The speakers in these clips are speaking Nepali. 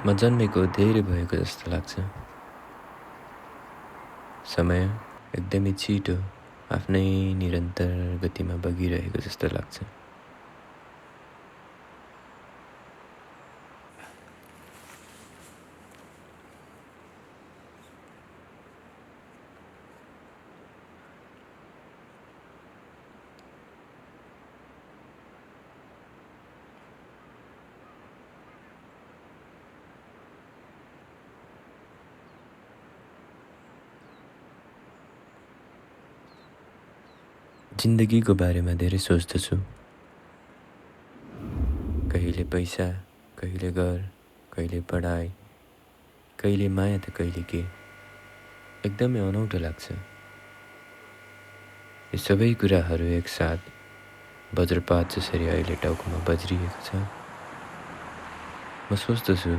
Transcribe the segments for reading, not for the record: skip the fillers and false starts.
म जन्मेको धेरै भएको जस्तो लाग्छ। समय एकदमै छिटो आफ्नै निरन्तर गतिमा बगिरहेको जस्तो लाग्छ। जिन्दगीको बारेमा धेरै सोच्दछु। कहिले पैसा, कहिले घर, कहिले पढाइ, कहिले माया त कहिले के। एकदमै अनौठो लाग्छ। यो सबै कुराहरू एकसाथ वज्रपात जसरी अहिले टाउकोमा बज्रिएको छ। म सोच्दछु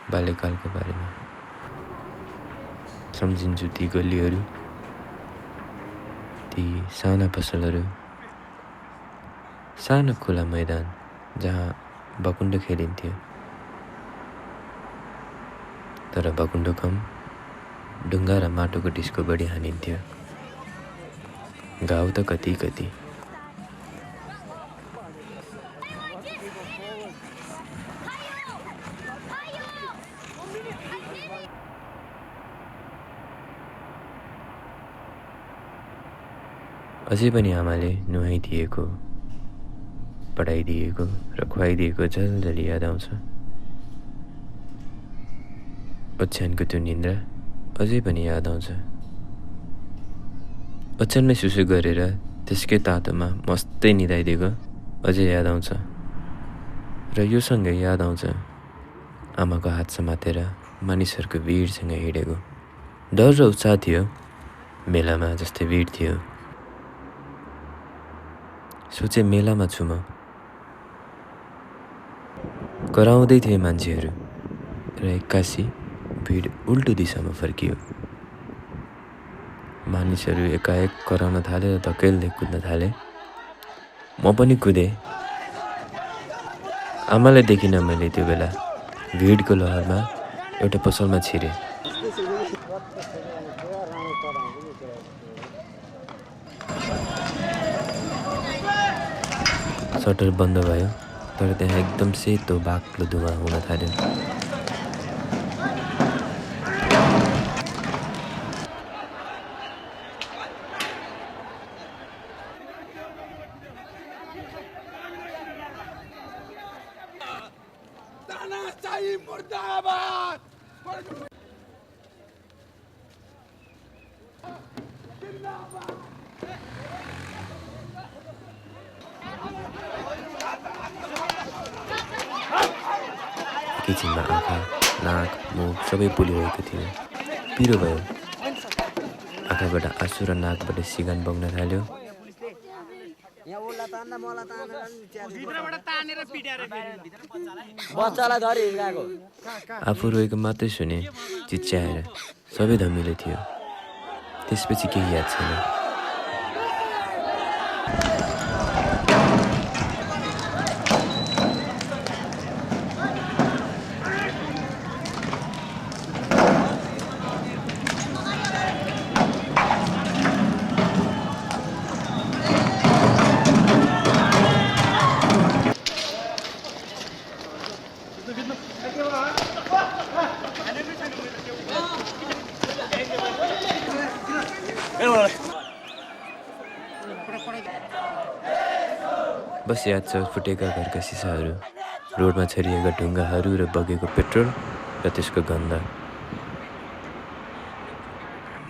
बाल्यकालको बारेमा। सम्झिन्छु ती गल्लीहरू, ती साना पसलहरू, सानो खुला मैदान जहाँ भकुण्डो खेलिन्थ्यो। तर भकुण्डो कम, ढुङ्गा र माटोको डिस्को बढी हानिन्थ्यो। घाउ त कति कति। अझै पनि आमाले नुहाइदिएको, पढाइदिएको र खुवाइदिएको झलझली याद आउँछ। ओछ्यानको त्यो निन्द्रा अझै पनि याद आउँछ। ओछ्यानमै सुसु गरेर त्यसकै तातोमा मस्तै निदाइदिएको अझै याद आउँछ। र यो सँगै याद आउँछ आमाको हात समातेर मानिसहरूको भिडसँग हिँडेको। डर र उत्साह थियो, मेलामा जस्तै भिड थियो। सोचे मेलामा छु म। कराउँदै थिए मान्छेहरू र एक्कासी भिड उल्टो दिशामा फर्कियो। मानिसहरू एकाएक कराउन थाले र धकेल्दै कुद्न थाले। म पनि कुदेँ। आमालाई देखिनँ मैले त्यो बेला भिडको लहरमा एउटा पसलमा छिरेँ। सटर बन्द भयो, तर त्यहाँ एकदम सेतो बाक्लो धुवा हुन थाल्यो। तानाशाही मुर्दाबाद! एकैछिनमा आँखा, नाक, मुख सबै पोलिरहेको थियो। पिरो भयो। आँखाबाट आँसु र नाकबाट सिगान बग्न थाल्यो। आफू रोएको मात्रै सुने, चिच्याएर सबै धमिलो थियो। त्यसपछि केही याद छैन। बस याद छ फुटेका घरका सिसाहरू, रोडमा छरिएका ढुङ्गाहरू र बगेको पेट्रोल र त्यसको गन्ध।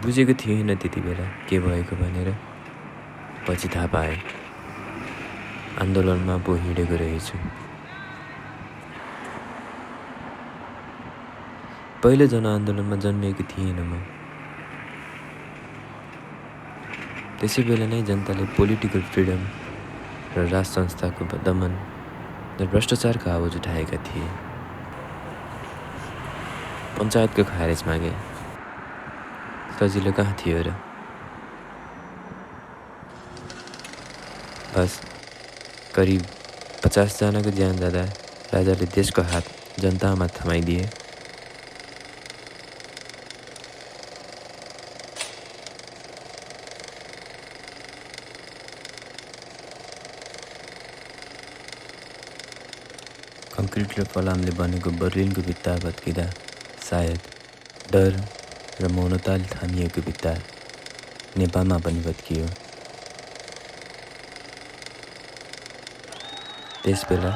बुझेको थिएन त्यति बेला के भएको भनेर। पछि थाहा पाएँ, आन्दोलनमा पो हिँडेको रहेछु। पहिलो जनआन्दोलनमा जन्मिएको थिएन म। त्यसै बेला नै जनताले पोलिटिकल फ्रिडम र राज संस्थाको दमन र भ्रष्टाचारको आवाज उठाएका थिए। पञ्चायतको खारेज मागे। सजिलो कहाँ थियो र। बस करिब 50 जनाको ज्यान जाँदा राजाले देशको हात जनतामा थमाइदिए। कङ्क्रिट र फलामले बनेको बर्लिनको भित्ता भत्किँदा सायद डर र मौनताले थामिएको भित्ता नेपालमा पनि भत्कियो। त्यसबेला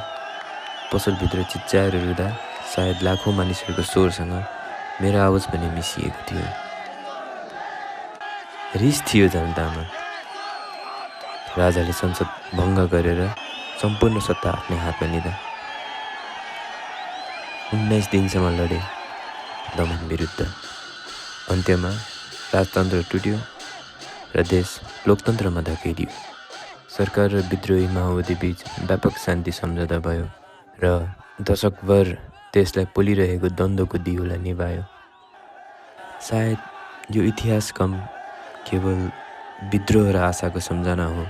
पसलभित्र चिच्चाएर रुँदा सायद लाखौँ मानिसहरूको स्वरसँग मेरो आवाज पनि मिसिएको थियो। रिस थियो जनतामा। राजाले संसद भङ्ग गरेर सम्पूर्ण सत्ता आफ्नै हातमा लिँदा 19 दिनसम्म लडे दमन विरुद्ध। अन्त्यमा राजतन्त्र टुट्यो र देश लोकतन्त्रमा धकेलियो। सरकार र विद्रोही माओवादी बीच व्यापक शान्ति सम्झौता भयो र दशकभर देशलाई पोलिरहेको द्वन्द्वको दियोलाई निभायो। सायद यो इतिहास कम केवल विद्रोह र आशाको सम्झना हो।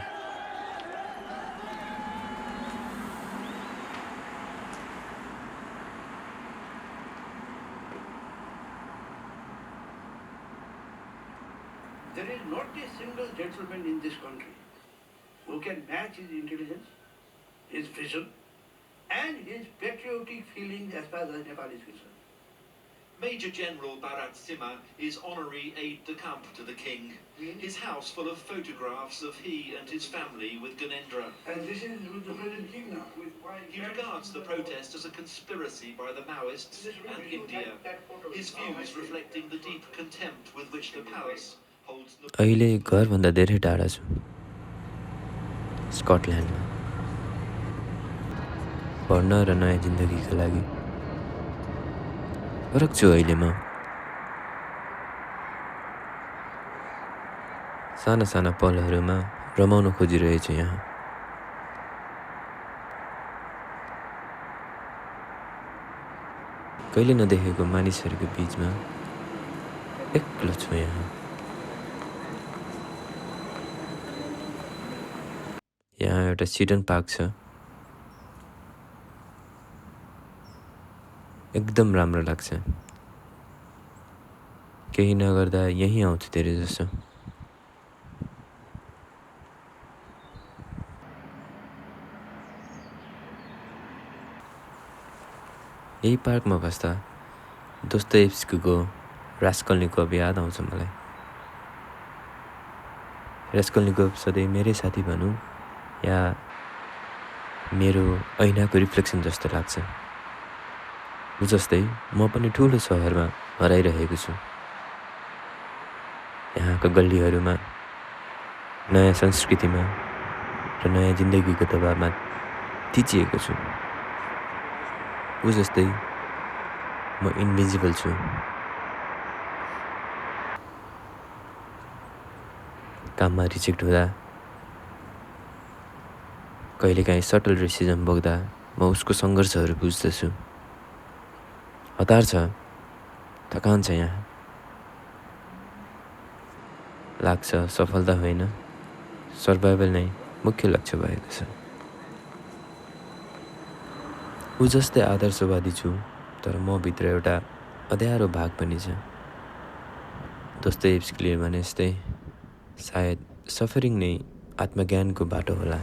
There is not a single gentleman in this country who can match his intelligence, his vision, and his patriotic feelings as far as Nepal is concerned. Major General Bharat Simha is honorary aide-de-camp to the king. His house full of photographs of he and his family with Gyanendra. And this is with the present king now. He regards the protest as a conspiracy by the Maoists and India. His views reflecting the deep contempt with which the palace holds the... अहिले घरभन्दा धेरै टाढा छु, स्कटल्यान्डमा पढ्न र नयाँ जिन्दगीका लागि। फरक छु अहिले म। साना साना पलहरूमा रमाउन खोजिरहेछु यहाँ। कहिले नदेखेको मानिसहरूको बीचमा एक्लो छु यहाँ। यहाँ एउटा चिल्ड्रेन पार्क छ, एकदम राम्रो लाग्छ। केही नगर्दा यहीँ आउँछु धेरै जसो। यही पार्कमा बस्दा दोस्तोयेव्स्कीको रास्कलनिकोभ याद आउँछ मलाई। रास्कलनिकोभ सधैँ मेरै साथी भनौँ या मेरो ऐनाको रिफ्लेक्सन जस्तो लाग्छ। उ जस्तै म पनि ठुलो सहरमा हराइरहेको छु। यहाँका गल्लीहरूमा नयाँ संस्कृतिमा र नयाँ जिन्दगीको दबावमा थिचिएको छु। उ जस्तै म इन्भिजिबल छु। काममा रिजेक्ट हुँदा, कहिलेकाहीँ सटल रेसिजम बोक्दा म उसको सङ्घर्षहरू बुझ्दछु। हतार छ, थकान छ यहाँ। लाग्छ सफलता होइन, सर्भाइभल नै मुख्य लक्ष्य भएको छ। ऊ जस्तै आदर्शवादी छु, तर म भित्र एउटा अँध्यारो भाग पनि छ। दोस्तोयेव्स्कीले भने जस्तै सायद सफरिङ नै आत्मज्ञानको बाटो होला।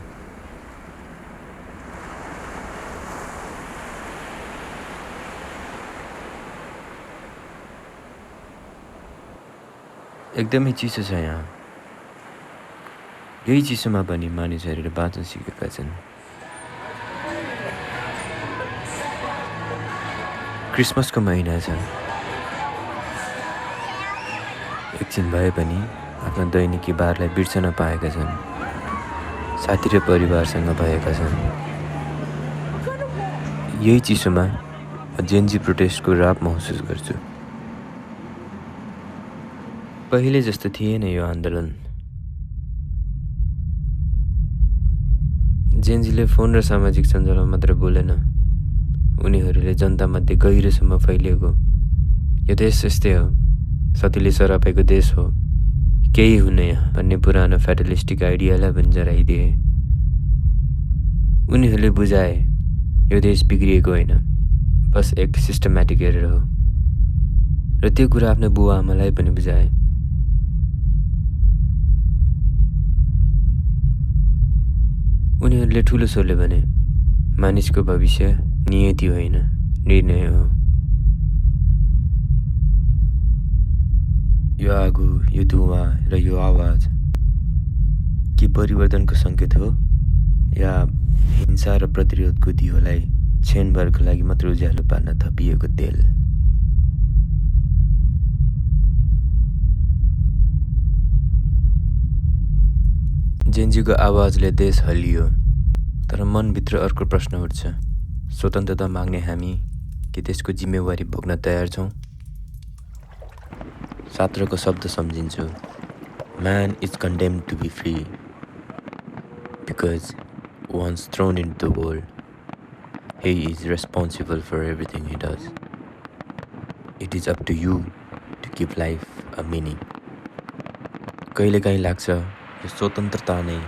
एकदमै चिसो छ यहाँ। यही चिसोमा पनि मानिसहरूले बाँच्न सिकेका छन्। क्रिसमसको महिना छ। एकछिन भए पनि आफ्ना दैनिकी बारलाई बिर्सन पाएका छन्। साथी र परिवारसँग भएका छन्। यही चिसोमा जेन्जी प्रोटेस्टको राप महसुस गर्छु। पहिले जस्तो थिएन यो आन्दोलन। जेन्जीले फोन र सामाजिक सञ्जालमा मात्र बोलेन, उनीहरूले जनतामध्ये गहिरोसम्म फैलिएको यो देश यस्तै हो, सतीले सरापेको देश हो, केही हुने यहाँ भन्ने पुरानो फ्याटलिस्टिक आइडियालाई पनि जराइदिए। उनीहरूले बुझाए यो देश बिग्रिएको होइन, बस एक सिस्टमेटिक एरर हो र त्यो कुरा आफ्नो बुवा आमालाई पनि बुझाए। उनीहरूले ठुलो स्वरले भने, मानिसको भविष्य नियति होइन, निर्णय हो। यो आगो, यो धुवाँ र यो आवाज के परिवर्तनको सङ्केत हो या हिंसा र प्रतिरोधको दियोलाई क्षणभरको लागि मात्र उज्यालो पार्न थपिएको तेल? जेन्जीको आवाजले देश हल्लियो, तर मनभित्र अर्को प्रश्न उठ्छ। स्वतन्त्रता माग्ने हामी के त्यसको जिम्मेवारी भोग्न तयार छौँ? 17 को शब्द सम्झिन्छु। Man is condemned to be free because once thrown into the world, he is responsible for everything he does. It is up to you to give life a meaning. कहिलेकाहीँ लाग्छ यो स्वतन्त्रता नै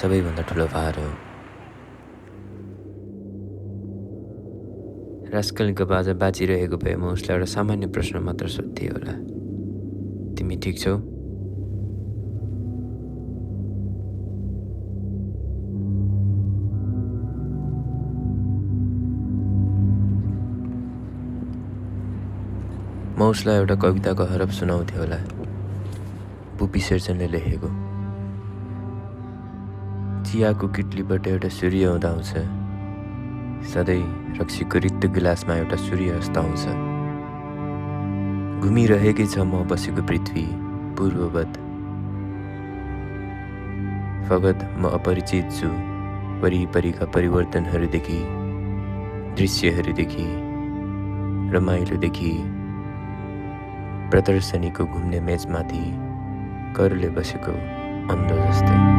सबैभन्दा ठुलो भार हो। रास्कलको बाजा बाँचिरहेको भए म उसलाई एउटा सामान्य प्रश्न मात्र सोध्थेँ होला, तिमी ठिक छौ? म उसलाई एउटा कविताको हरफ सुनाउँथेँ होला, बुपी शेरचनले लेखेको। चियाको किटलीबाट एउटा सूर्य हुँदा आउँछ, सधैँ रक्सीको रित्तो गिलासमा एउटा सूर्य अस्त आउँछ। घुमिरहेकै छ म बसेको पृथ्वी पूर्ववत, फगत म अपरिचित छु वरिपरिका परिवर्तनहरूदेखि, दृश्यहरूदेखि, रमाइलोदेखि, प्रदर्शनीको घुम्ने मेचमाथि करुले बसेको अन्ध जस्तै।